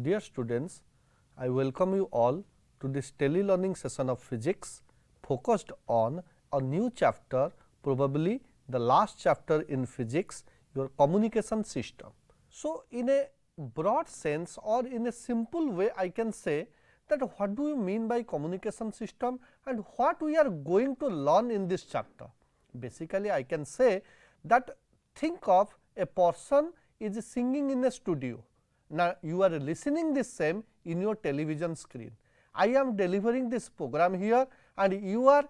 Dear students, I welcome you all to this tele-learning session of physics focused on a new chapter, probably the last chapter in physics, your communication system. So, in a broad sense or in a simple way, I can say that what do you mean by communication system and what we are going to learn in this chapter. Basically, I can say that think of a person is singing in a studio. Now, you are listening this same in your television screen. I am delivering this program here and you are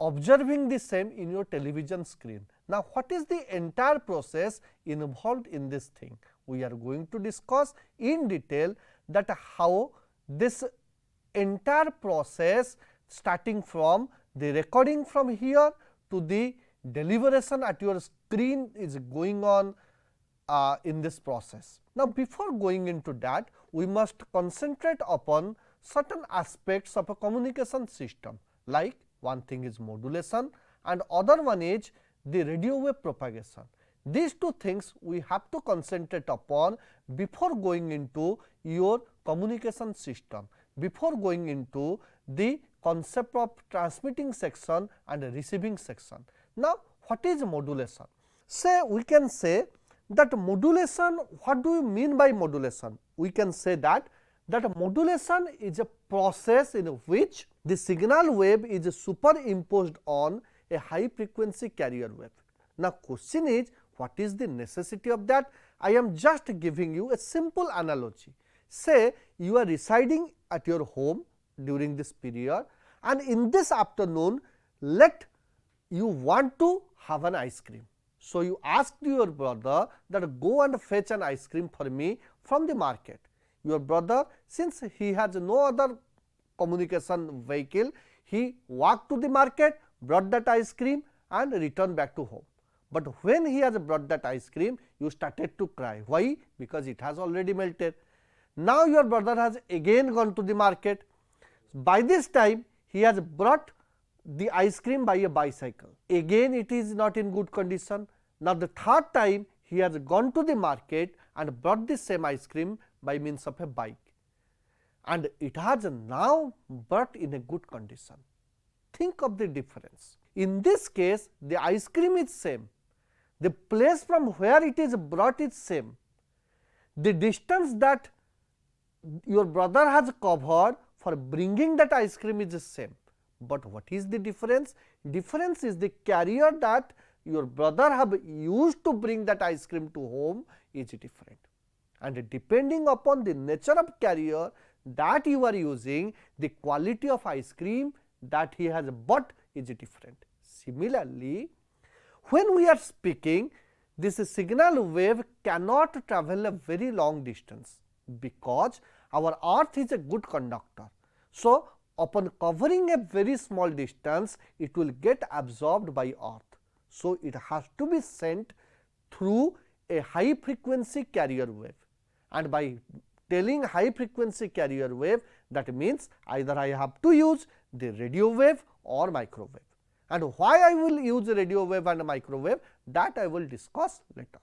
observing the same in your television screen. Now, what is the entire process involved in this thing? We are going to discuss in detail that how this entire process starting from the recording from here to the deliberation at your screen is going on in this process. Now, before going into that, we must concentrate upon certain aspects of a communication system, like one thing is modulation and other one is the radio wave propagation. These two things we have to concentrate upon before going into your communication system, before going into the concept of transmitting section and receiving section. Now, what is modulation? Say we can say that modulation, what do you mean by modulation? We can say that modulation is a process in which the signal wave is superimposed on a high frequency carrier wave. Now, question is what is the necessity of that? I am just giving you a simple analogy. Say you are residing at your home during this period and in this afternoon let you want to have an ice cream. So, you asked your brother that go and fetch an ice cream for me from the market. Your brother, since he has no other communication vehicle, he walked to the market, brought that ice cream and returned back to home. But when he has brought that ice cream, you started to cry. Why? Because it has already melted. Now, your brother has again gone to the market. By this time, he has brought the ice cream by a bicycle. Again it is not in good condition. Now, the third time he has gone to the market and brought the same ice cream by means of a bike and it has now brought in a good condition. Think of the difference. In this case the ice cream is same, the place from where it is brought is same, the distance that your brother has covered for bringing that ice cream is the same. But what is the difference? Difference is the carrier that your brother have used to bring that ice cream to home is different, and depending upon the nature of carrier that you are using, the quality of ice cream that he has bought is different. Similarly, when we are speaking, this signal wave cannot travel a very long distance because our earth is a good conductor. So, upon covering a very small distance, it will get absorbed by earth. So, it has to be sent through a high frequency carrier wave, and by telling high frequency carrier wave, that means either I have to use the radio wave or microwave, and why I will use radio wave and microwave, that I will discuss later.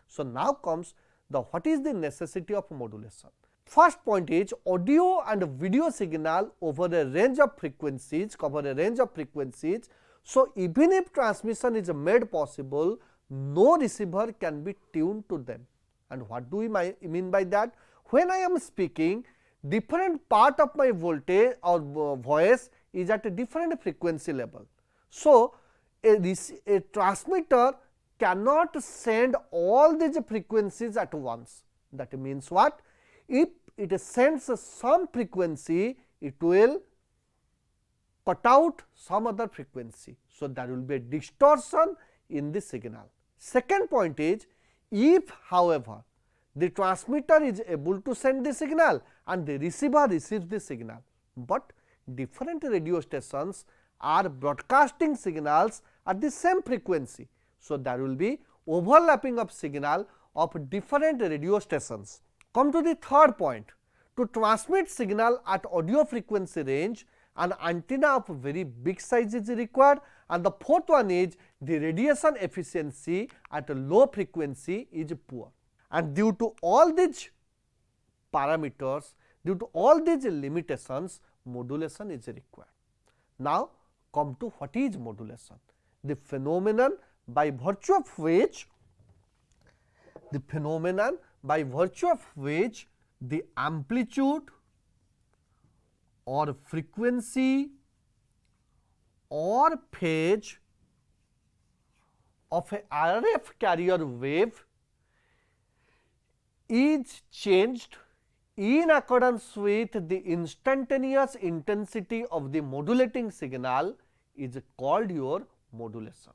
So, now comes the what is the necessity of modulation. First point is audio and video signal over a range of frequencies, cover a range of frequencies. So, even if transmission is made possible, no receiver can be tuned to them. And what do we mean by that? When I am speaking, different part of my voltage or voice is at a different frequency level. So, a transmitter cannot send all these frequencies at once. That means what? If it sends some frequency, it will cut out some other frequency. So, there will be a distortion in the signal. Second point is, if however, the transmitter is able to send the signal and the receiver receives the signal, but different radio stations are broadcasting signals at the same frequency. So, there will be overlapping of signal of different radio stations. Come to the third point. To transmit signal at audio frequency range, an antenna of very big size is required, and the fourth one is the radiation efficiency at a low frequency is poor. And due to all these parameters, due to all these limitations, modulation is required. Now, come to what is modulation? The phenomenon by virtue of which the amplitude or frequency or phase of a RF carrier wave is changed in accordance with the instantaneous intensity of the modulating signal is called your modulation.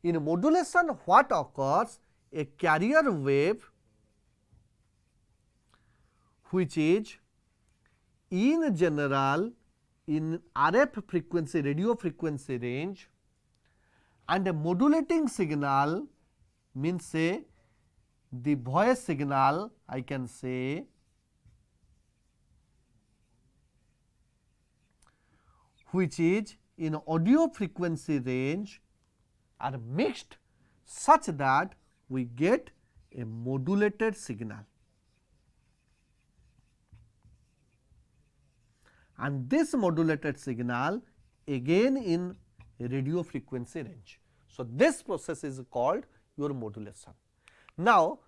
In modulation, what occurs? A carrier wave which is in general in RF frequency, radio frequency range, and a modulating signal means say the voice signal, I can say which is in audio frequency range are mixed such that we get a modulated signal, and this modulated signal again in radio frequency range. So, this process is called your modulation. Now,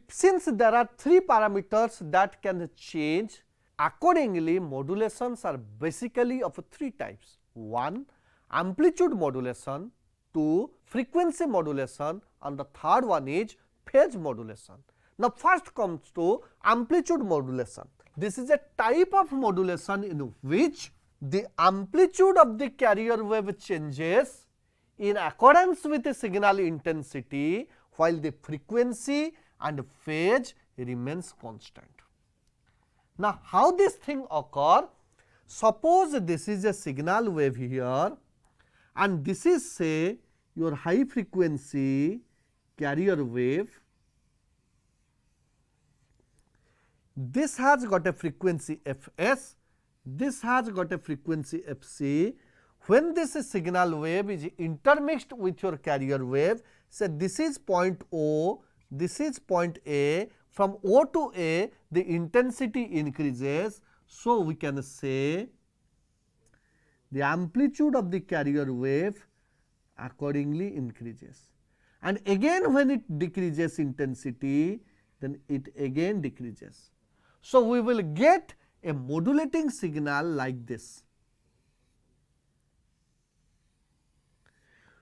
since there are 3 parameters that can change, accordingly modulations are basically of 3 types. 1. Amplitude modulation, 2. Frequency modulation, and the third one is phase modulation. Now, first comes to amplitude modulation. This is a type of modulation in which the amplitude of the carrier wave changes in accordance with the signal intensity, while the frequency and phase remains constant. Now, how this thing occur? Suppose this is a signal wave here, and this is say your high frequency carrier wave. This has got a frequency Fs, this has got a frequency Fc. When this signal wave is intermixed with your carrier wave, say this is point O, this is point A, from O to A the intensity increases. So, we can say the amplitude of the carrier wave accordingly increases, and again when it decreases intensity, then it again decreases. So, we will get a modulating signal like this.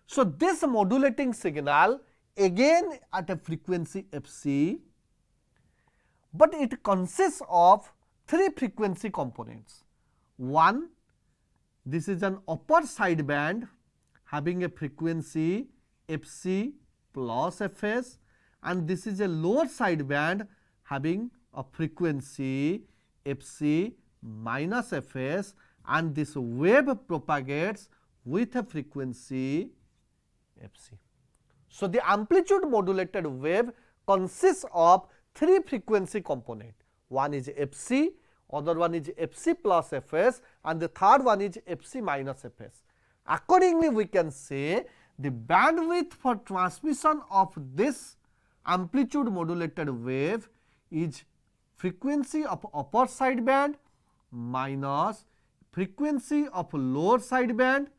So, this modulating signal again at a frequency Fc, but it consists of 3 frequency components. 1, this is an upper side band having a frequency Fc plus Fs, and this is a lower side band having a frequency Fc minus Fs, and this wave propagates with a frequency Fc. So, the amplitude modulated wave consists of 3 frequency components. One is Fc, other one is Fc plus Fs, and the third one is Fc minus Fs. Accordingly, we can say the bandwidth for transmission of this amplitude modulated wave is frequency of upper side band minus frequency of lower side band,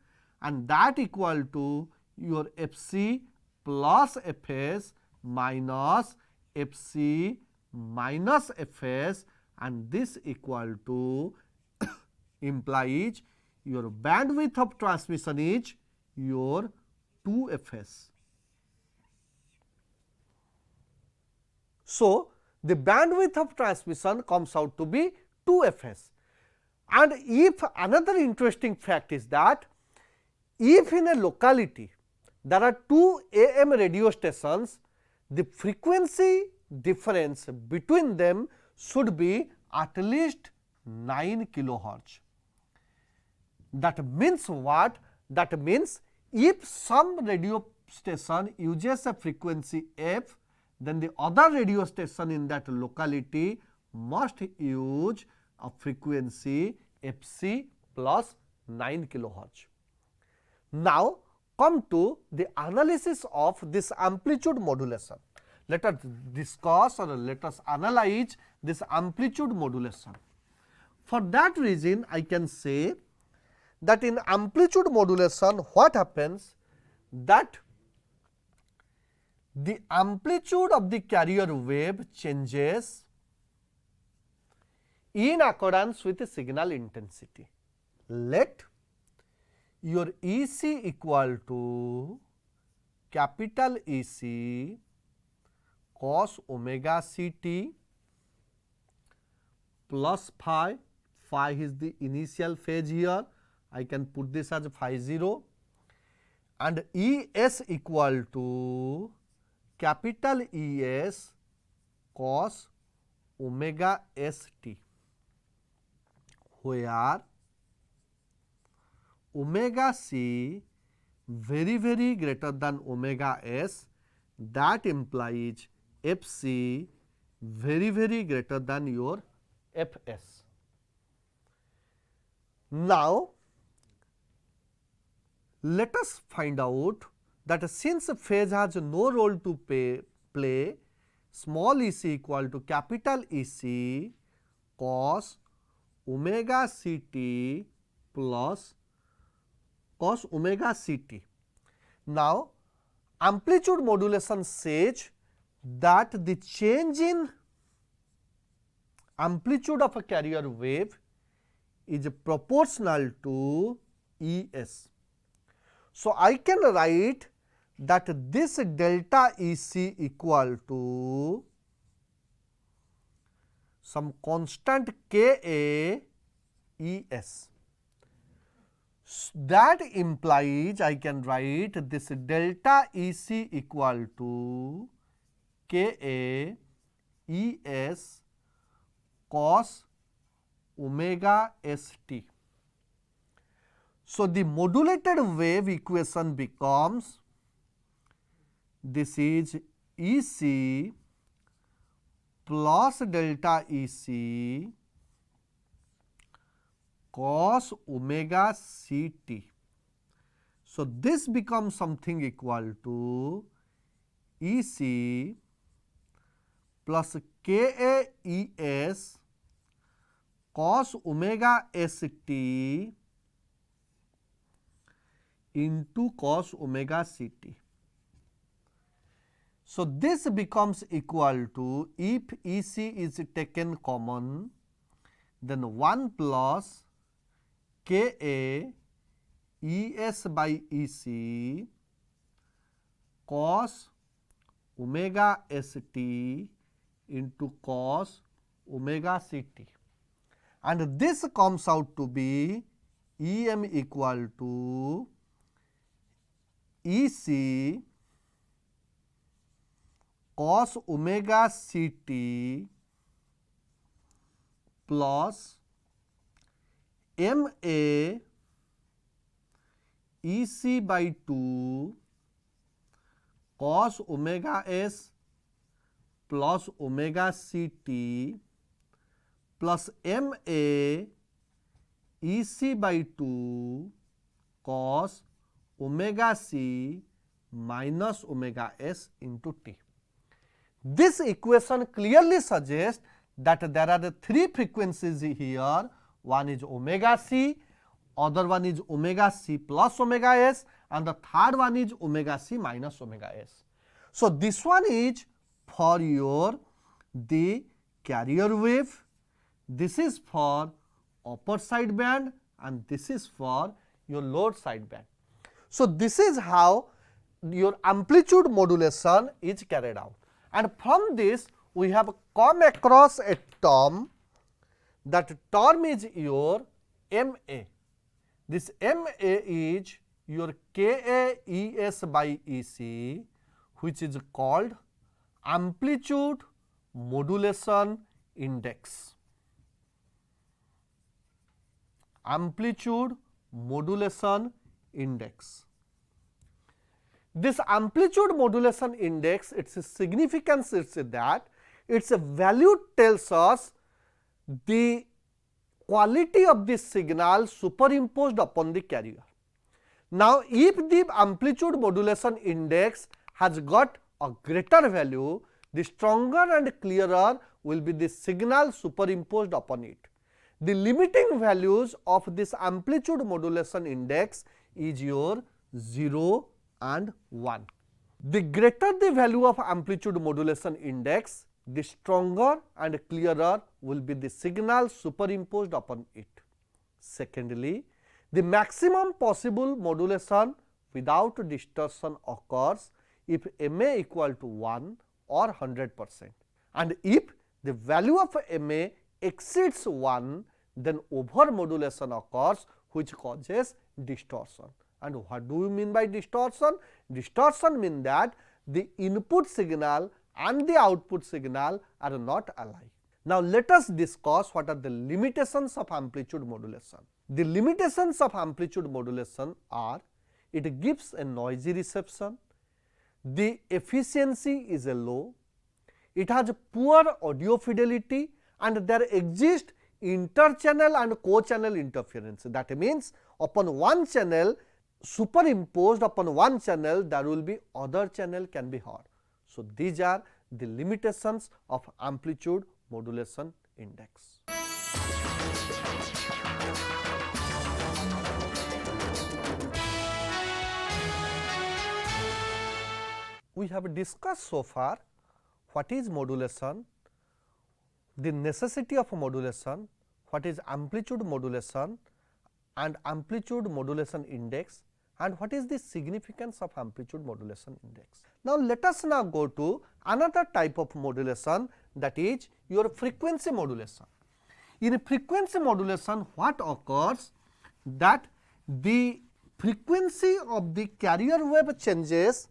and that equal to your Fc plus Fs minus Fc minus Fs, and this equal to implies your bandwidth of transmission is your 2Fs. So, the bandwidth of transmission comes out to be 2Fs. And if another interesting fact is that if in a locality there are 2 AM radio stations, the frequency difference between them should be at least 9 kilohertz. That means what? That means if some radio station uses a frequency F, then the other radio station in that locality must use a frequency Fc plus 9 kilohertz. Now, come to the analysis of this amplitude modulation. Let us discuss or let us analyze this amplitude modulation. For that reason, I can say that in amplitude modulation what happens, that the amplitude of the carrier wave changes in accordance with the signal intensity. Let your EC equal to capital EC cos omega ct plus phi. Phi is the initial phase here. I can put this as phi 0, and ES equal to capital ES cos omega st, where omega c very greater than omega s, that implies Fc very greater than your Fs. Now, let us find out that since phase has no role to play, small ec equal to capital EC cos omega ct plus cos omega ct. Now, amplitude modulation says that the change in amplitude of a carrier wave is proportional to Es. So, I can write that this delta Ec equal to some constant Ka Es. That implies I can write this delta Ec equal to Ka Es cos omega st. So, the modulated wave equation becomes, this is Ec plus delta Ec cos omega ct. So, this becomes something equal to Ec plus Ka Es cos omega st into cos omega ct. So, this becomes equal to, if Ec is taken common, then 1 plus Ka Es by Ec cos omega st into cos omega ct, and this comes out to be Em equal to Ec cos omega ct plus Ma Ec by 2 cos omega s plus omega ct plus Ma Ec by 2 cos omega c minus omega s into t. This equation clearly suggests that there are the 3 frequencies here. One is omega c, other one is omega c plus omega s, and the third one is omega c minus omega s. So, this one is for your the carrier wave, this is for upper side band, and this is for your lower side band. So, this is how your amplitude modulation is carried out, and from this we have come across a term, that term is your Ma. This Ma is your Ka Es by Ec, which is called amplitude modulation index. Amplitude modulation index. This amplitude modulation index, its significance is that its value tells us the quality of the signal superimposed upon the carrier. Now, if the amplitude modulation index has got a greater value, the stronger and clearer will be the signal superimposed upon it. The limiting values of this amplitude modulation index is your 0 and 1. The greater the value of amplitude modulation index, the stronger and clearer will be the signal superimposed upon it. Secondly, the maximum possible modulation without distortion occurs if MA equal to 1 or 100%, and if the value of MA exceeds 1, then over modulation occurs, which causes distortion. And what do you mean by distortion? Distortion means that the input signal and the output signal are not alike. Now, let us discuss what are the limitations of amplitude modulation. The limitations of amplitude modulation are: it gives a noisy reception, the efficiency is low, it has poor audio fidelity, and there exists interchannel and co-channel interference. That means, upon one channel, superimposed upon one channel, there will be other channel can be heard. So, these are the limitations of amplitude modulation index. We have discussed so far what is modulation, the necessity of modulation, what is amplitude modulation and amplitude modulation index, and what is the significance of amplitude modulation index. Now, let us now go to another type of modulation, that is your frequency modulation. In frequency modulation, what occurs, that the frequency of the carrier wave changes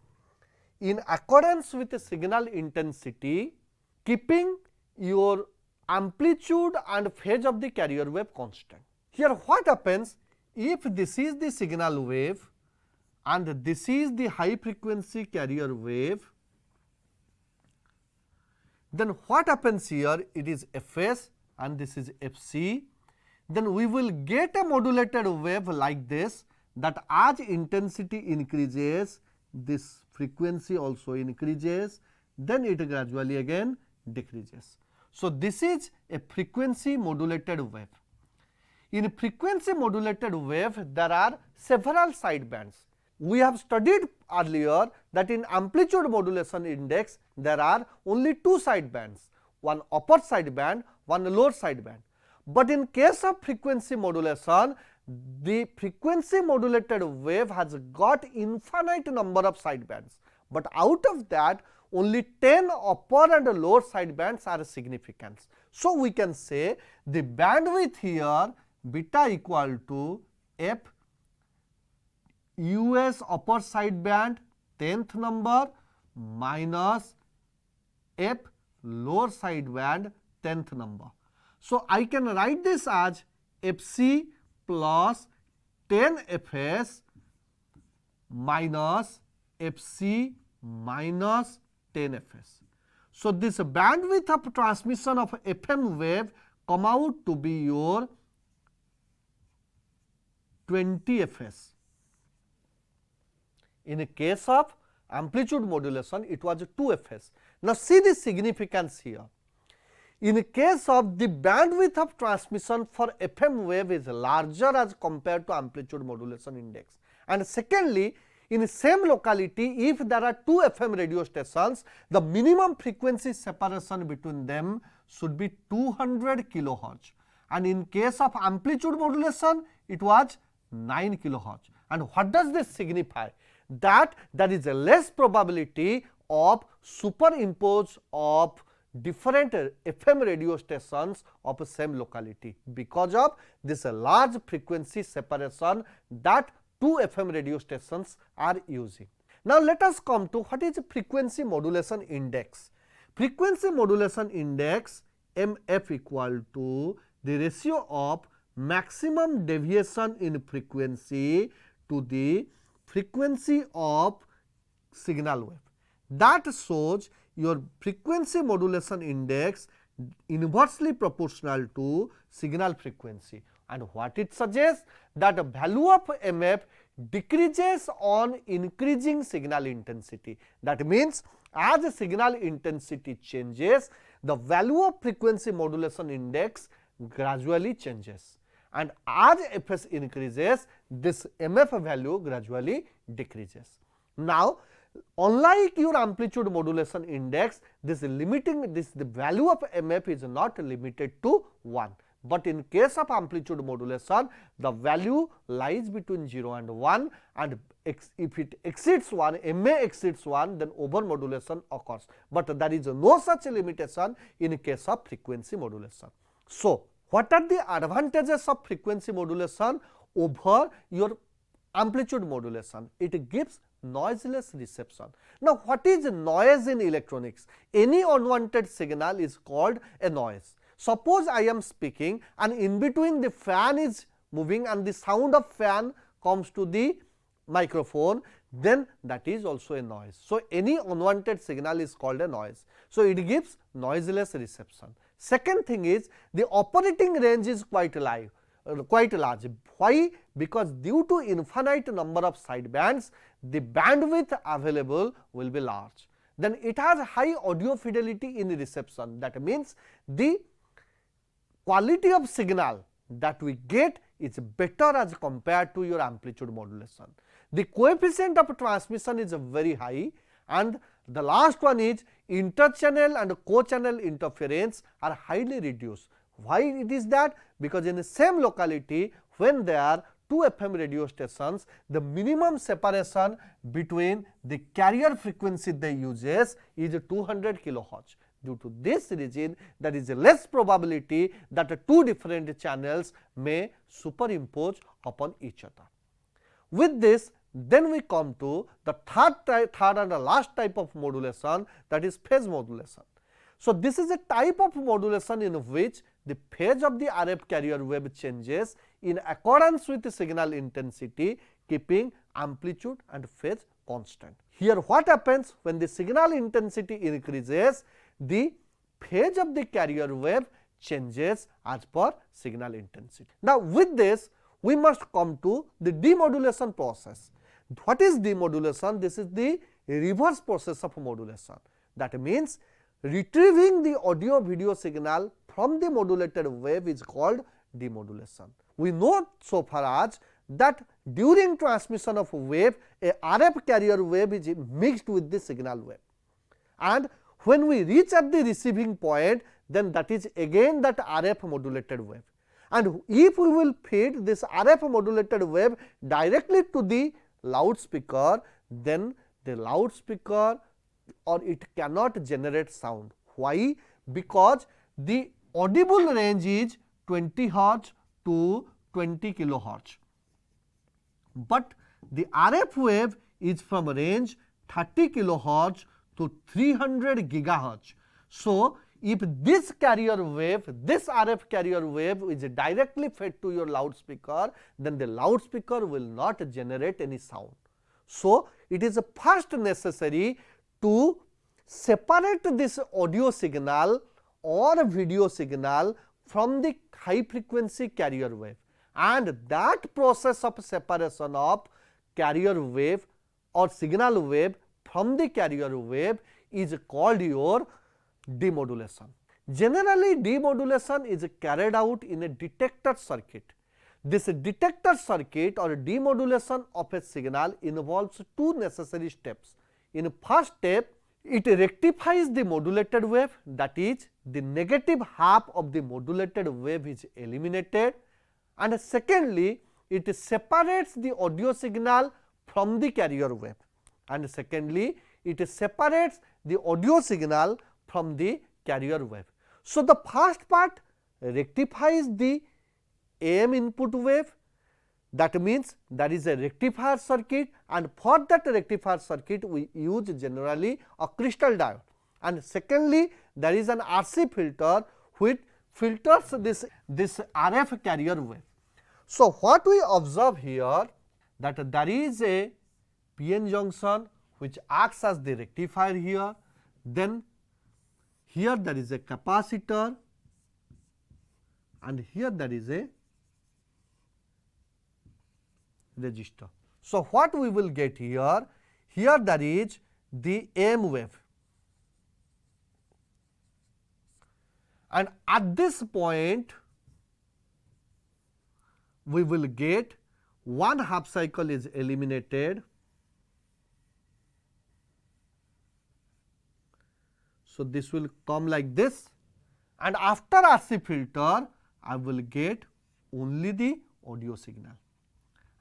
in accordance with the signal intensity, keeping your amplitude and phase of the carrier wave constant. Here what happens, if this is the signal wave and this is the high frequency carrier wave, then what happens here, it is Fs and this is Fc, then we will get a modulated wave like this, that as intensity increases, this frequency also increases, then it gradually again decreases. So, this is a frequency modulated wave. In frequency modulated wave, there are several side bands. We have studied earlier that in amplitude modulation index, there are only two side bands, one upper side band, one lower side band. But in case of frequency modulation, the frequency modulated wave has got infinite number of side bands, but out of that only 10 upper and lower side bands are significant. So, we can say the bandwidth here beta equal to F US upper side band 10th number minus F lower side band 10th number. So, I can write this as Fc plus 10 Fs minus Fc minus 10 Fs. So, this bandwidth of transmission of FM wave come out to be your 20 Fs. In a case of amplitude modulation, it was 2 Fs. Now, see the significance here. In case of the bandwidth of transmission for FM wave is larger as compared to amplitude modulation index. And secondly, in the same locality, if there are two FM radio stations, the minimum frequency separation between them should be 200 kilohertz. And in case of amplitude modulation, it was 9 kilohertz. And what does this signify? That there is a less probability of superimpose of different FM radio stations of the same locality, because of this large frequency separation that two FM radio stations are using. Now, let us come to what is frequency modulation index. Frequency modulation index MF equal to the ratio of maximum deviation in frequency to the frequency of signal wave. That shows your frequency modulation index inversely proportional to signal frequency. And what it suggests? That the value of MF decreases on increasing signal intensity. That means, as the signal intensity changes, the value of frequency modulation index gradually changes, and as Fs increases, this MF value gradually decreases. Now, unlike your amplitude modulation index, the value of MF is not limited to 1. But in case of amplitude modulation, the value lies between 0 and 1, and if it exceeds 1, MA exceeds 1, then over modulation occurs. But there is no such limitation in case of frequency modulation. So, what are the advantages of frequency modulation over your amplitude modulation? It gives noiseless reception. Now, what is noise in electronics? Any unwanted signal is called a noise. Suppose I am speaking and in between the fan is moving and the sound of fan comes to the microphone, then that is also a noise. So, any unwanted signal is called a noise. So, it gives noiseless reception. Second thing is, the operating range is quite large. Why? Because due to infinite number of sidebands, the bandwidth available will be large. Then it has high audio fidelity in reception. That means the quality of signal that we get is better as compared to your amplitude modulation. The coefficient of transmission is very high, and the last one is interchannel and co-channel interference are highly reduced. Why it is that? Because in the same locality, when there are two FM radio stations, the minimum separation between the carrier frequency they uses is 200 kilohertz. Due to this reason, there is a less probability that two different channels may superimpose upon each other. With this, then we come to the third and the last type of modulation, that is phase modulation. So, this is a type of modulation in which the phase of the RF carrier wave changes in accordance with the signal intensity, keeping amplitude and phase constant. Here what happens when the signal intensity increases, the phase of the carrier wave changes as per signal intensity. Now, with this we must come to the demodulation process. What is demodulation? This is the reverse process of modulation. That means, retrieving the audio video signal from the modulated wave is called demodulation. We know so far as that during transmission of wave, a RF carrier wave is mixed with the signal wave, and when we reach at the receiving point, then that is again that RF modulated wave. And if we will feed this RF modulated wave directly to the loudspeaker, then the loudspeaker or it cannot generate sound. Why? Because the audible range is 20 hertz to 20 kilohertz, but the RF wave is from range 30 kilohertz to 300 gigahertz. So, if this carrier wave, this RF carrier wave is directly fed to your loudspeaker, then the loudspeaker will not generate any sound. So, it is first necessary to separate this audio signal or video signal from the high frequency carrier wave, and that process of separation of carrier wave or signal wave from the carrier wave is called your demodulation. Generally, demodulation is carried out in a detector circuit. This detector circuit or demodulation of a signal involves two necessary steps. In first step, it rectifies the modulated wave, that is, the negative half of the modulated wave is eliminated, and secondly, it separates the audio signal from the carrier wave, and secondly, it separates the audio signal from the carrier wave. So, the first part rectifies the AM input wave, that means there is a rectifier circuit, and for that rectifier circuit we use generally a crystal diode, and secondly there is an RC filter which filters this RF carrier wave. So, what we observe here, that there is a PN junction which acts as the rectifier here, then here there is a capacitor, and here there is a resistor. So, what we will get here? Here there is the AM wave, and at this point we will get one half cycle is eliminated. So, this will come like this, and after RC filter I will get only the audio signal,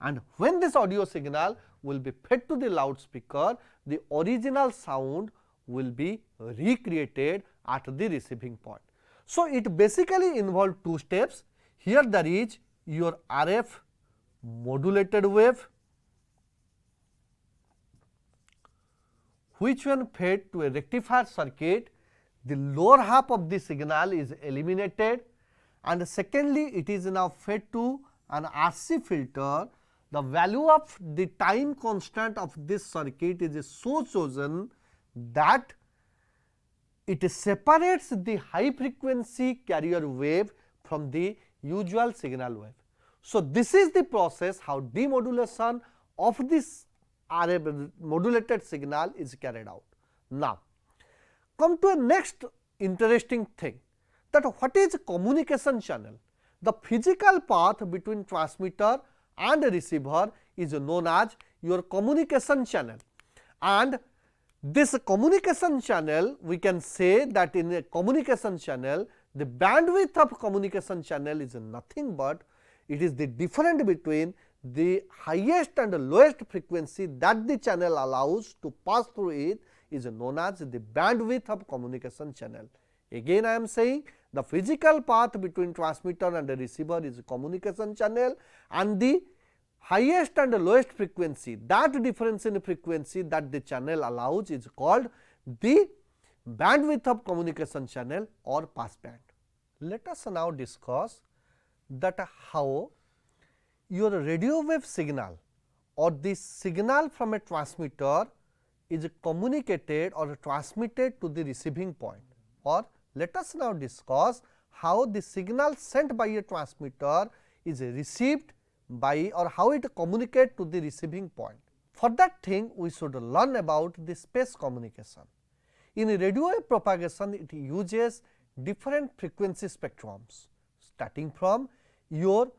and when this audio signal will be fed to the loudspeaker, the original sound will be recreated at the receiving point. So, it basically involves two steps. Here there is your RF modulated wave, which when fed to a rectifier circuit, the lower half of the signal is eliminated, and secondly it is now fed to an RC filter. The value of the time constant of this circuit is so chosen that it separates the high frequency carrier wave from the usual signal wave. So, this is the process how demodulation of this RF modulated signal is carried out. Now, come to a next interesting thing, that what is communication channel? The physical path between transmitter and receiver is known as your communication channel, and this communication channel, we can say that in a communication channel, the bandwidth of communication channel is nothing but it is the difference between the highest and lowest frequency that the channel allows to pass through it is known as the bandwidth of communication channel. Again I am saying the physical path between transmitter and the receiver is communication channel, and the highest and lowest frequency, that difference in frequency that the channel allows is called the bandwidth of communication channel or pass band. Let us now discuss that how your radio wave signal or the signal from a transmitter is communicated or transmitted to the receiving point, or let us now discuss how the signal sent by a transmitter is received by or how it communicates to the receiving point. For that thing we should learn about the space communication. In radio wave propagation it uses different frequency spectrums starting from your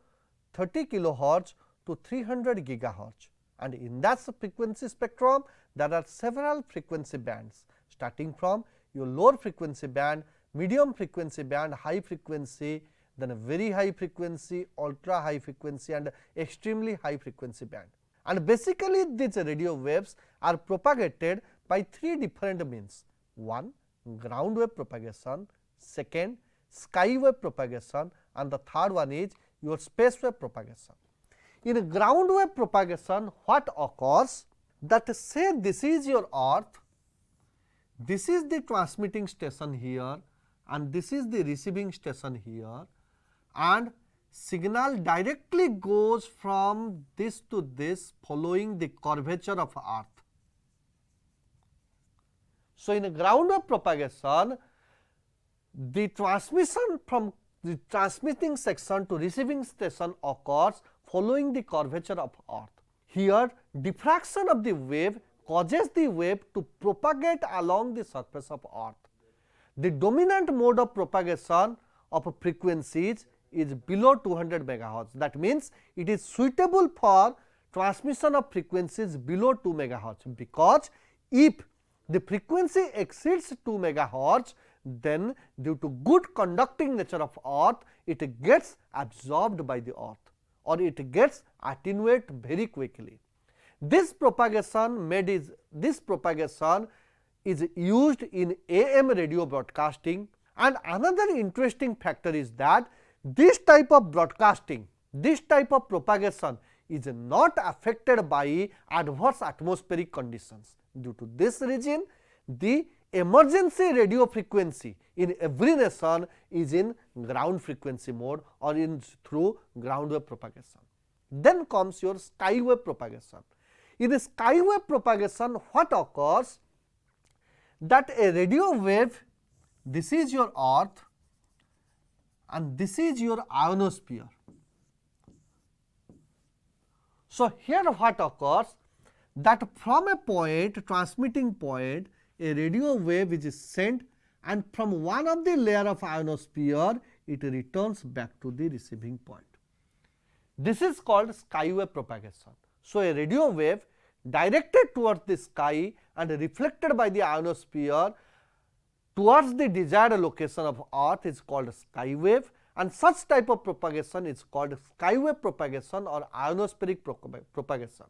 30 kilohertz to 300 gigahertz, and in that frequency spectrum there are several frequency bands starting from your lower frequency band, medium frequency band, high frequency, then a very high frequency, ultra high frequency and extremely high frequency band. And basically these radio waves are propagated by three different means. One, ground wave propagation, second, skyway propagation, and the third one is your space wave propagation. In ground wave propagation, what occurs that say this is your earth, this is the transmitting station here and this is the receiving station here, and signal directly goes from this to this following the curvature of earth. So, in a ground wave propagation, the transmission from the transmitting section to receiving station occurs following the curvature of earth. Here diffraction of the wave causes the wave to propagate along the surface of earth. The dominant mode of propagation of frequencies is below 200 megahertz. That means it is suitable for transmission of frequencies below 2 megahertz, because if the frequency exceeds 2 megahertz, then due to good conducting nature of earth, it gets absorbed by the earth or it gets attenuated very quickly. This propagation is used in AM radio broadcasting, and another interesting factor is that this type of broadcasting, this type of propagation is not affected by adverse atmospheric conditions. Due to this reason, the emergency radio frequency in every nation is in ground frequency mode or in through ground wave propagation. Then comes your skyway propagation. In the skyway propagation, what occurs that a radio wave, this is your earth and this is your ionosphere. So, here what occurs that from a point, transmitting point, a radio wave is sent and from one of the layer of ionosphere it returns back to the receiving point. This is called skyway propagation. So, a radio wave directed towards the sky and reflected by the ionosphere towards the desired location of earth is called skywave, and such type of propagation is called skyway propagation or ionospheric propagation.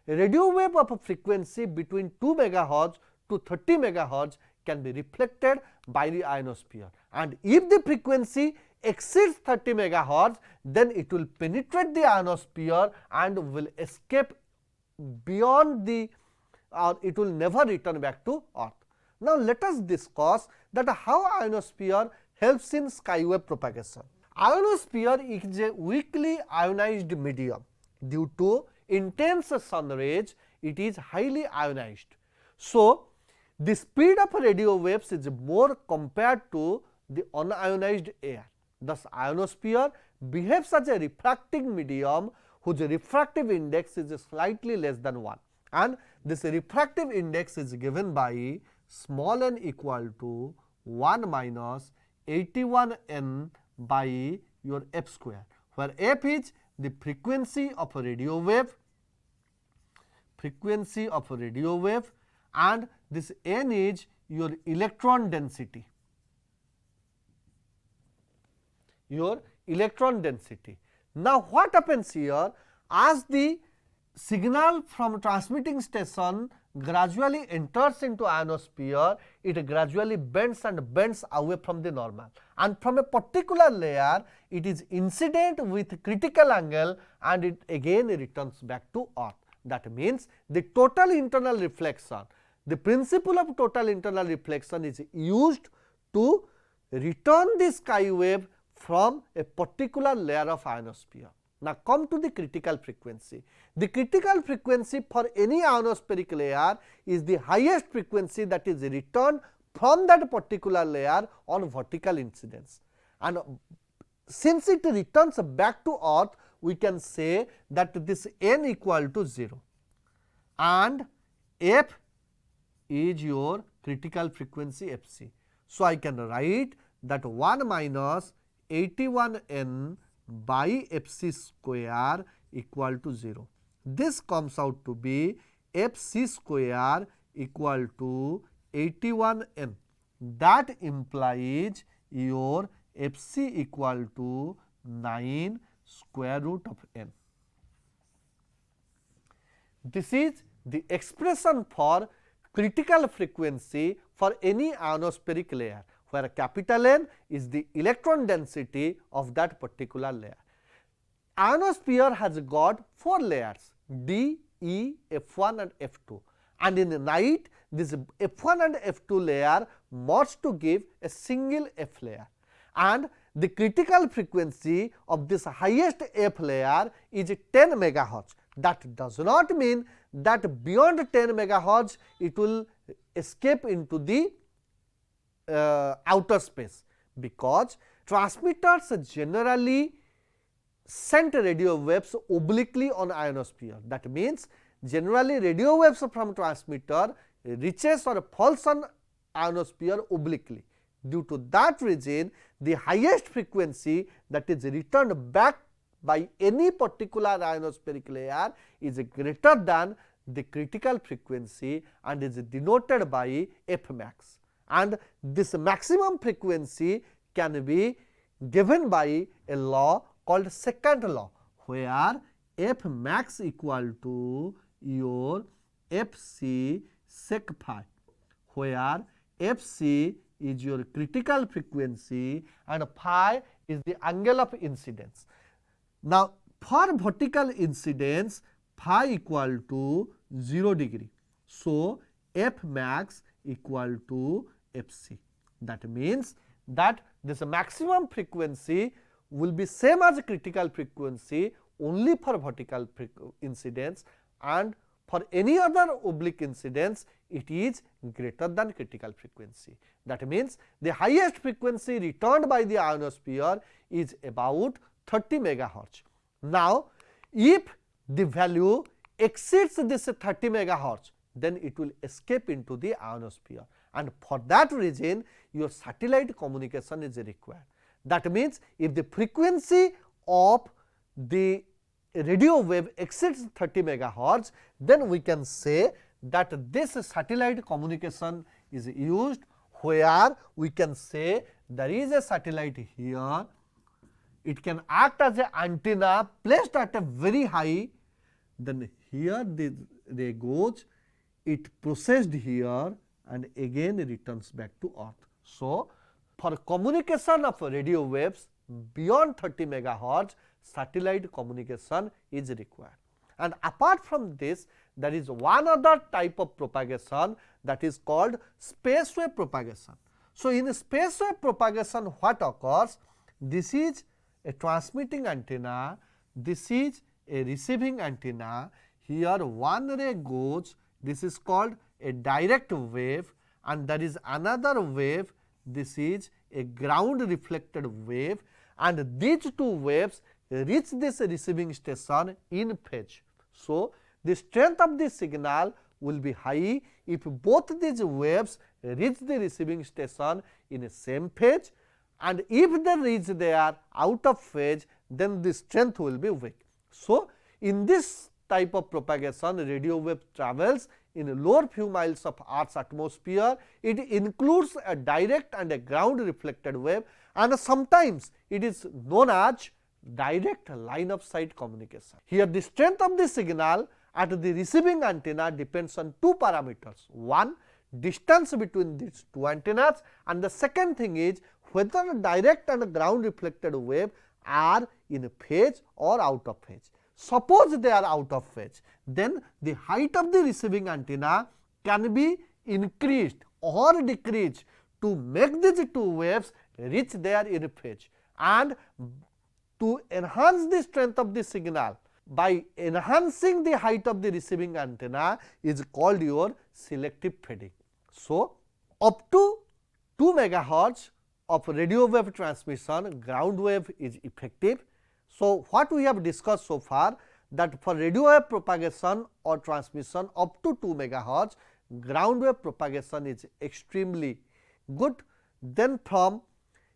A radio wave of a frequency between 2 MHz to 30 MHz can be reflected by the ionosphere, and if the frequency exceeds 30 MHz, then it will penetrate the ionosphere and will escape beyond the it will never return back to earth. Now, let us discuss that how ionosphere helps in skywave propagation. Ionosphere is a weakly ionized medium. Due to intense sun rays, it is highly ionized. So, the speed of radio waves is more compared to the unionized air. Thus, ionosphere behaves as a refracting medium whose refractive index is slightly less than 1, and this refractive index is given by small n equal to 1 minus 81 n by your f square, where f is the frequency of a radio wave, and this n is your electron density, Now, what happens here, as the signal from transmitting station gradually enters into ionosphere, it gradually bends and bends away from the normal, and from a particular layer it is incident with critical angle and it again returns back to earth. That means, the total internal reflection, the principle of total internal reflection is used to return the sky wave from a particular layer of ionosphere. Now, come to the critical frequency. The critical frequency for any ionospheric layer is the highest frequency that is returned from that particular layer on vertical incidence, and since it returns back to earth, we can say that this n equal to 0, and f is your critical frequency f c. So, I can write that 1 minus 81 n by f c square equal to 0. This comes out to be f c square equal to 81 n. That implies your f c equal to 9 square root of n. This is the expression for critical frequency for any ionospheric layer, where capital N is the electron density of that particular layer. Ionosphere has got 4 layers D, E, F1 and F2, and in the night this F1 and F2 layer merge to give a single F layer, and the critical frequency of this highest F layer is 10 megahertz. That does not mean that beyond 10 megahertz it will escape into the outer space, because transmitters generally send radio waves obliquely on ionosphere. That means, generally radio waves from transmitter reaches or falls on ionosphere obliquely. Due to that reason, the highest frequency that is returned back by any particular ionospheric layer is greater than the critical frequency and is denoted by f max, and this maximum frequency can be given by a law called second law, where f max equal to your f c sec phi, where f c is your critical frequency and phi is the angle of incidence. Now, for vertical incidence, phi equal to 0 degree. So, f max equal to f c. That means that this maximum frequency will be same as critical frequency only for vertical incidence, and for any other oblique incidence it is greater than critical frequency. That means, the highest frequency returned by the ionosphere is about 30 megahertz. Now, if the value exceeds this 30 megahertz, then it will escape into the ionosphere, and for that reason your satellite communication is required. That means, if the frequency of the radio wave exceeds 30 megahertz, then we can say that this satellite communication is used, where we can say there is a satellite here, it can act as an antenna placed at a very high, then here the ray goes, it processed here and again returns back to earth. So, for communication of radio waves beyond 30 megahertz, satellite communication is required. And apart from this, there is one other type of propagation, that is called space wave propagation. So, in space wave propagation, what occurs? This is a transmitting antenna, this is a receiving antenna. Here one ray goes, this is called a direct wave, and there is another wave, this is a ground reflected wave, and these two waves reach this receiving station in phase. So, the strength of the signal will be high if both these waves reach the receiving station in a same phase, and if they reach there out of phase, then the strength will be weak. So, in this type of propagation, radio wave travels in lower few miles of Earth's atmosphere. It includes a direct and a ground reflected wave, and sometimes it is known as direct line of sight communication. Here the strength of the signal at the receiving antenna depends on two parameters. One, distance between these two antennas, and the second thing is whether direct and ground reflected wave are in phase or out of phase. Suppose they are out of phase, then the height of the receiving antenna can be increased or decreased to make these two waves reach there in phase. And to enhance the strength of the signal by enhancing the height of the receiving antenna is called your selective fading. So, up to 2 megahertz of radio wave transmission, ground wave is effective. So, what we have discussed so far, that for radio wave propagation or transmission up to 2 megahertz, ground wave propagation is extremely good. Then from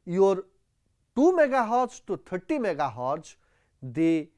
your 2 megahertz to 30 megahertz, the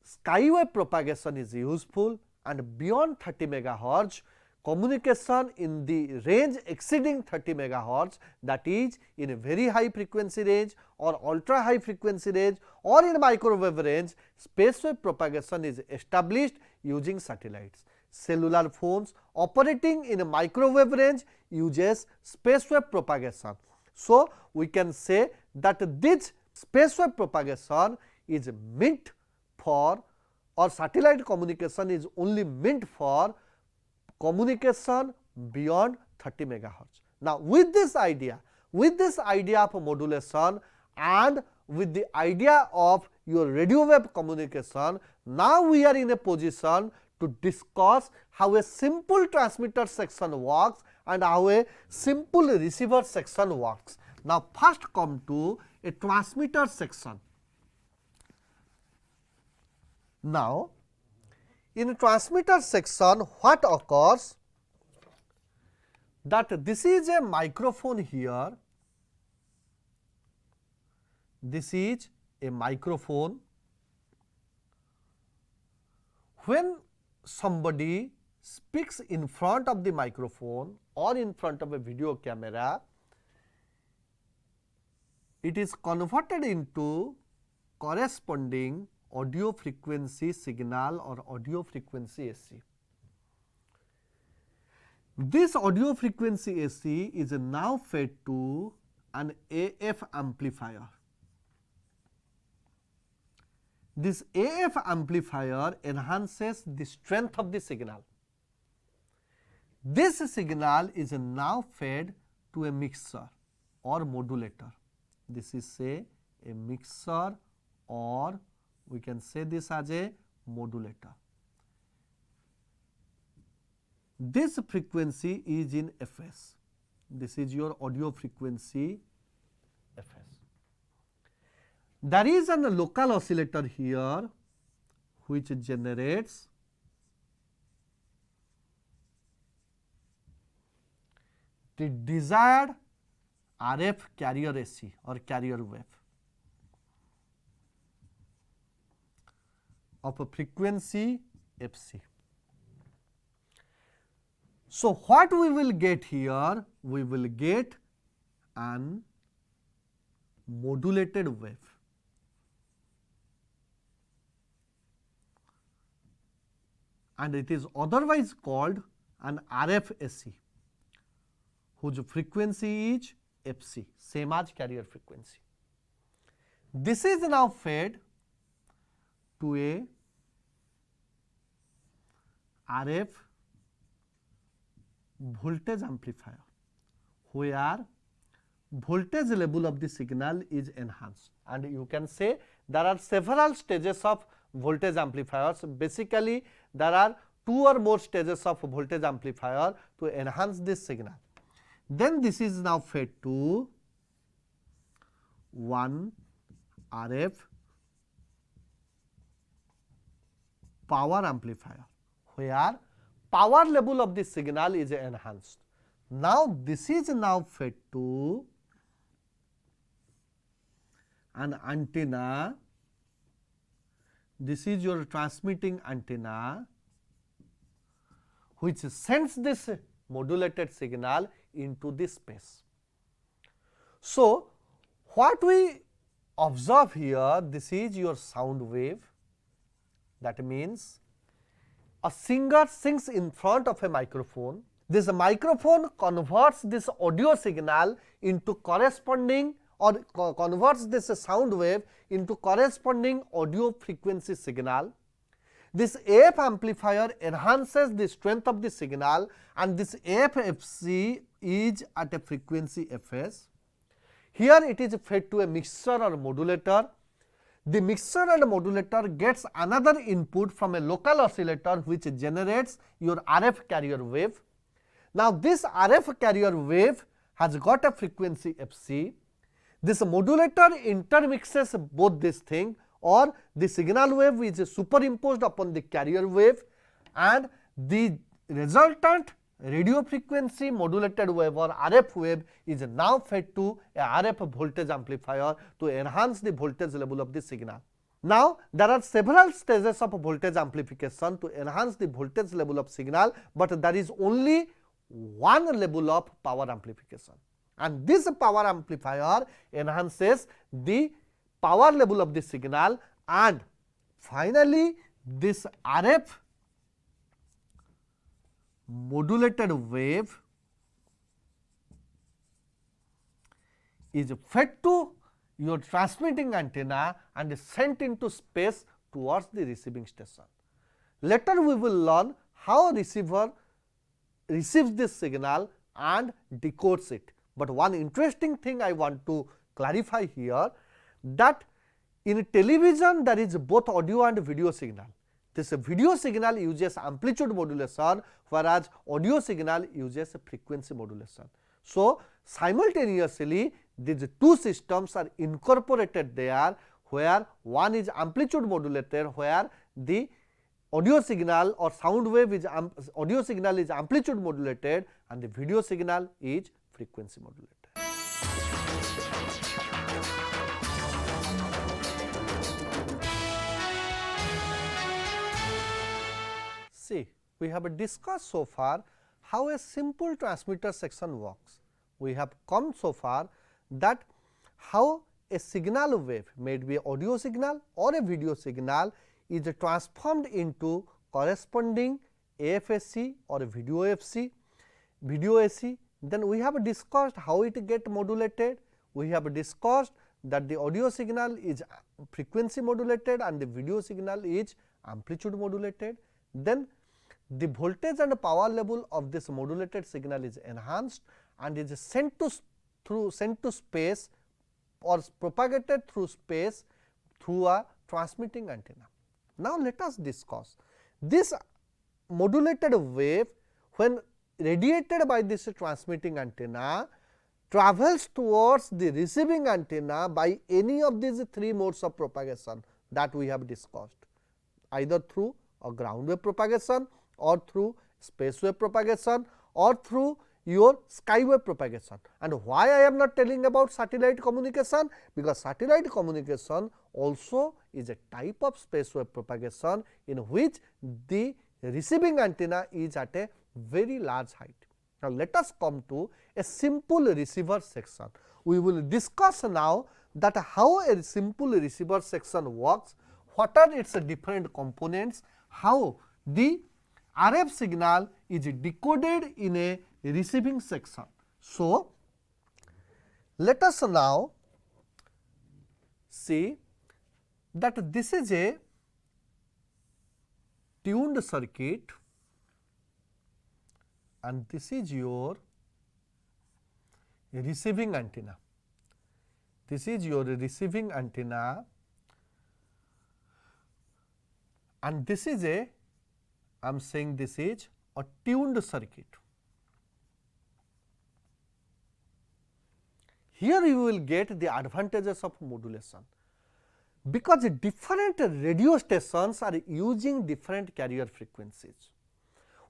skyway propagation is useful, and beyond 30 megahertz, communication in the range exceeding 30 megahertz, that is in a very high frequency range or ultra high frequency range or in microwave range, space wave propagation is established using satellites. Cellular phones operating in a microwave range uses space wave propagation. So, we can say that this space wave propagation is meant for, or satellite communication is only meant for communication beyond 30 megahertz. Now, with this idea of modulation and with the idea of your radio wave communication, now we are in a position to discuss how a simple transmitter section works and how a simple receiver section works. Now, first come to a transmitter section. Now, in transmitter section, what occurs, that this is a microphone here, this is a microphone. When somebody speaks in front of the microphone or in front of a video camera, it is converted into corresponding audio frequency signal or audio frequency AC. This audio frequency AC is now fed to an AF amplifier. This AF amplifier enhances the strength of the signal. This signal is now fed to a mixer or modulator. This is say a mixer, or we can say this as a modulator. This frequency is in Fs. This is your audio frequency Fs. There is a local oscillator here which generates the desired RF carrier AC or carrier wave of a frequency FC. So, what we will get here? We will get an modulated wave. And it is otherwise called an RF AC, whose frequency is FC, same as carrier frequency. This is now fed to a RF voltage amplifier, where voltage level of the signal is enhanced. And you can say there are several stages of voltage amplifiers. Basically, there are 2 or more stages of voltage amplifier to enhance this signal. Then this is now fed to one RF power amplifier, where power level of the signal is enhanced. Now, this is now fed to an antenna. This is your transmitting antenna, which sends this modulated signal into the space. So, what we observe here, this is your sound wave. That means a singer sings in front of a microphone. This microphone converts this audio signal into corresponding or converts this sound wave into corresponding audio frequency signal. This AF amplifier enhances the strength of the signal, and this AFFC is at a frequency Fs. Here it is fed to a mixer or modulator. The mixer and modulator gets another input from a local oscillator, which generates your RF carrier wave. Now, this RF carrier wave has got a frequency Fc. This modulator intermixes both this thing, or the signal wave is superimposed upon the carrier wave, and the resultant radio frequency modulated wave or RF wave is now fed to a RF voltage amplifier to enhance the voltage level of the signal. Now, there are several stages of voltage amplification to enhance the voltage level of signal, but there is only one level of power amplification, and this power amplifier enhances the power level of the signal, and finally, this RF modulated wave is fed to your transmitting antenna and is sent into space towards the receiving station. Later we will learn how receiver receives this signal and decodes it. But one interesting thing I want to clarify here, that in television there is both audio and video signal. This video signal uses amplitude modulation, whereas audio signal uses frequency modulation. So, simultaneously these two systems are incorporated there, where one is amplitude modulated, where the audio signal or sound wave is audio signal is amplitude modulated, and the video signal is frequency modulated. See, we have discussed so far how a simple transmitter section works. We have come so far that how a signal wave, may it be audio signal or a video signal, is transformed into corresponding AFSC or video FC, video AC. Then we have discussed how it get modulated. We have discussed that the audio signal is frequency modulated and the video signal is amplitude modulated. Then the voltage and power level of this modulated signal is enhanced and is sent to space or propagated through space through a transmitting antenna. Now, let us discuss this modulated wave, when radiated by this transmitting antenna, travels towards the receiving antenna by any of these three modes of propagation that we have discussed, either through a ground wave propagation, or through space wave propagation, or through your skyway propagation. And why I am not telling about satellite communication? Because satellite communication also is a type of space wave propagation in which the receiving antenna is at a very large height. Now, let us come to a simple receiver section. We will discuss now that how a simple receiver section works, what are its different components, how the RF signal is decoded in a receiving section. So, let us now see that this is a tuned circuit and this is your receiving antenna. This is your receiving antenna and this is a, I am saying this is a tuned circuit. Here you will get the advantages of modulation, because different radio stations are using different carrier frequencies.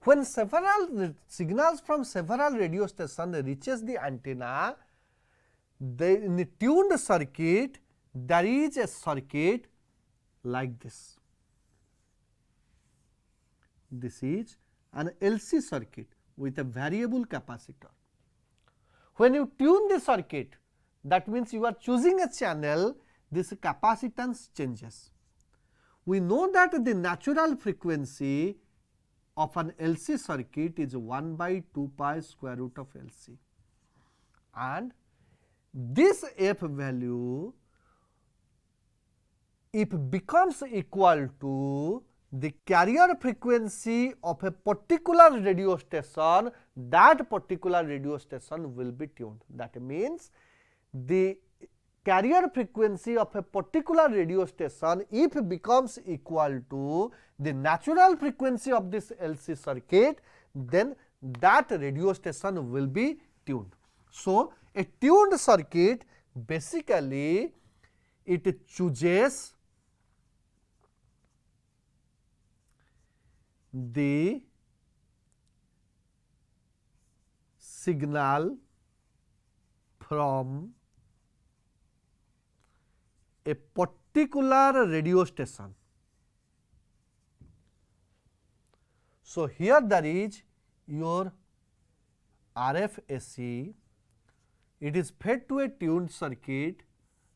When several signals from several radio stations reaches the antenna, in the tuned circuit there is a circuit like this. This is an LC circuit with a variable capacitor. When you tune the circuit, that means you are choosing a channel, this capacitance changes. We know that the natural frequency of an LC circuit is 1 by 2 pi square root of LC, and this f value, if becomes equal to the carrier frequency of a particular radio station, that particular radio station will be tuned. That means, the carrier frequency of a particular radio station, if becomes equal to the natural frequency of this LC circuit, then that radio station will be tuned. So, a tuned circuit basically it chooses the signal from a particular radio station. So, here there is your RF-AC, it is fed to a tuned circuit.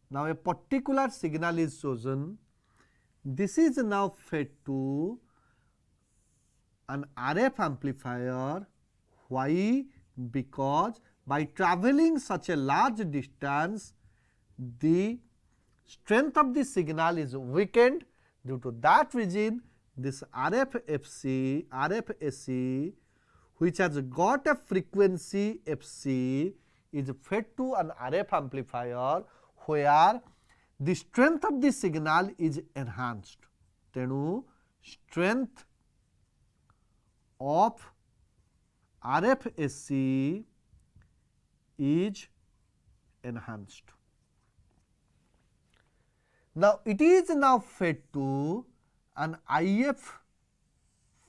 Now, a particular signal is chosen, this is now fed to an RF amplifier. Why? Because by travelling such a large distance, the strength of the signal is weakened. Due to that reason, this RF-AC, which has got a frequency FC, is fed to an RF amplifier where the strength of the signal is enhanced. Tenu strength of RF-AC is enhanced. Now, it is now fed to an IF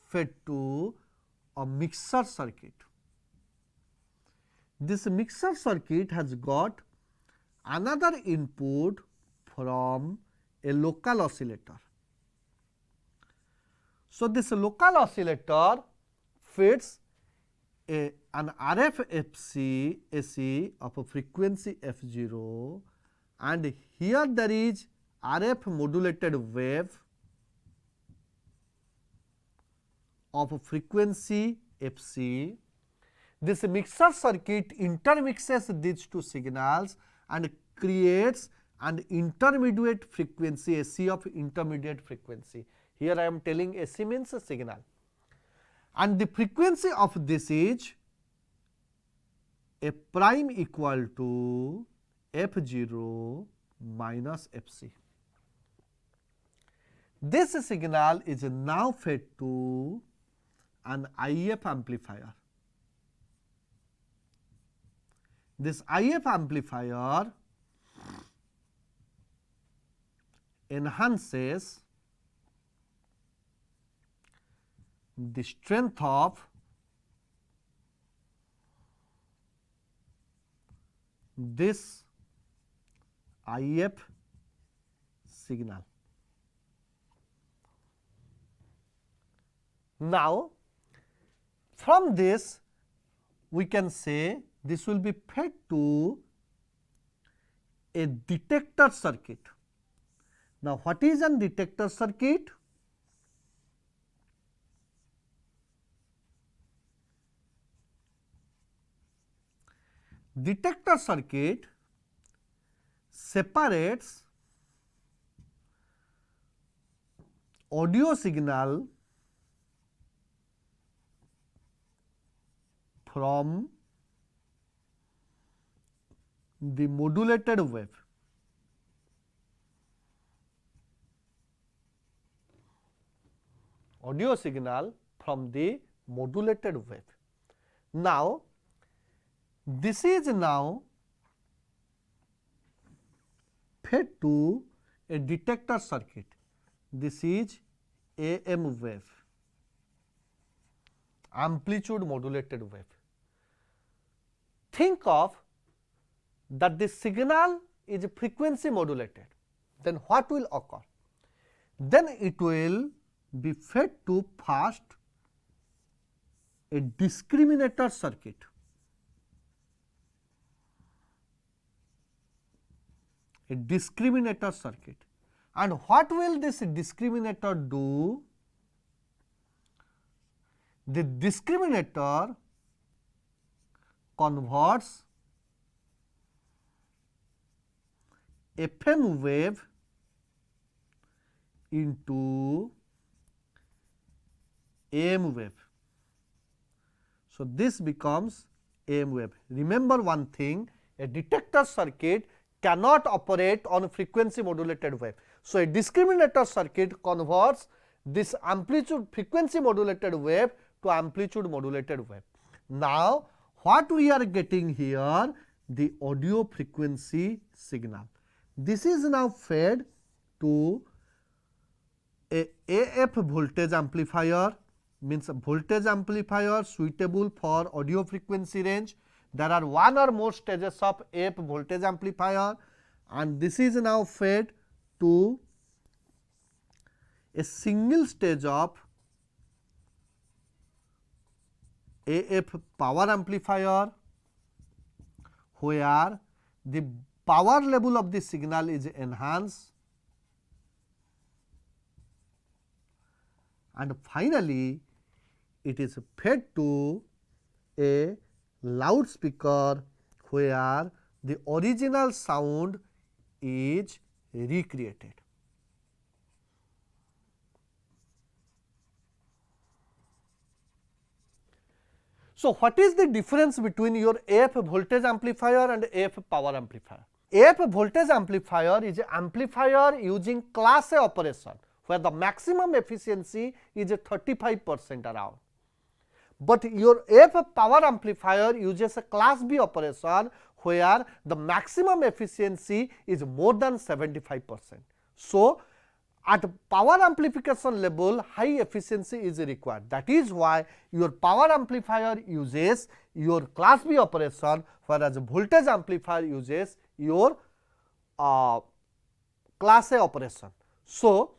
fed to a mixer circuit. This mixer circuit has got another input from a local oscillator. So, this local oscillator feeds an RF-AC of a frequency F0, and here there is RF modulated wave of a frequency Fc. This mixer circuit intermixes these two signals and creates an intermediate frequency, AC of intermediate frequency. Here I am telling AC means a signal, and the frequency of this is F prime equal to F0 minus Fc. This signal is now fed to an IF amplifier. This IF amplifier enhances the strength of this IF signal. Now, from this we can say this will be fed to a detector circuit. Now, what is a detector circuit? Detector circuit separates audio signal from the modulated wave. Audio signal from the modulated wave. Now, this is now fed to a detector circuit. This is AM wave, amplitude modulated wave. Think of that the signal is frequency modulated, then what will occur? Then it will be fed to first a discriminator circuit. A discriminator circuit. And what will this discriminator do? The discriminator converts FM wave into AM wave. So, this becomes AM wave. Remember one thing, a detector circuit cannot operate on frequency modulated wave. So, a discriminator circuit converts this amplitude frequency modulated wave to amplitude modulated wave. Now, what we are getting here? The audio frequency signal. This is now fed to a AF voltage amplifier, means a voltage amplifier suitable for audio frequency range. There are one or more stages of AF voltage amplifier, and this is now fed to a single stage of AF power amplifier, where the power level of the signal is enhanced, and finally it is fed to a loudspeaker where the original sound is recreated. So, what is the difference between your AF voltage amplifier and AF power amplifier? AF voltage amplifier is an amplifier using class A operation, where the maximum efficiency is 35% around. But your AF power amplifier uses a class B operation, where the maximum efficiency is more than 75%. So, at power amplification level, high efficiency is required. That is why your power amplifier uses your class B operation, whereas voltage amplifier uses your class A operation. So,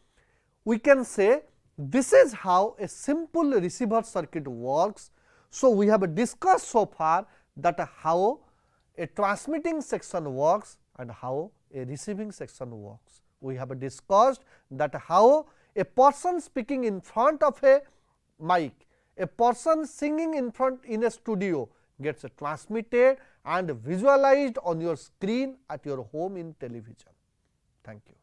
we can say this is how a simple receiver circuit works. So, we have discussed so far that how a transmitting section works and how a receiving section works. We have discussed that how a person speaking in front of a mic, a person singing in front in a studio gets transmitted and visualized on your screen at your home in television. Thank you.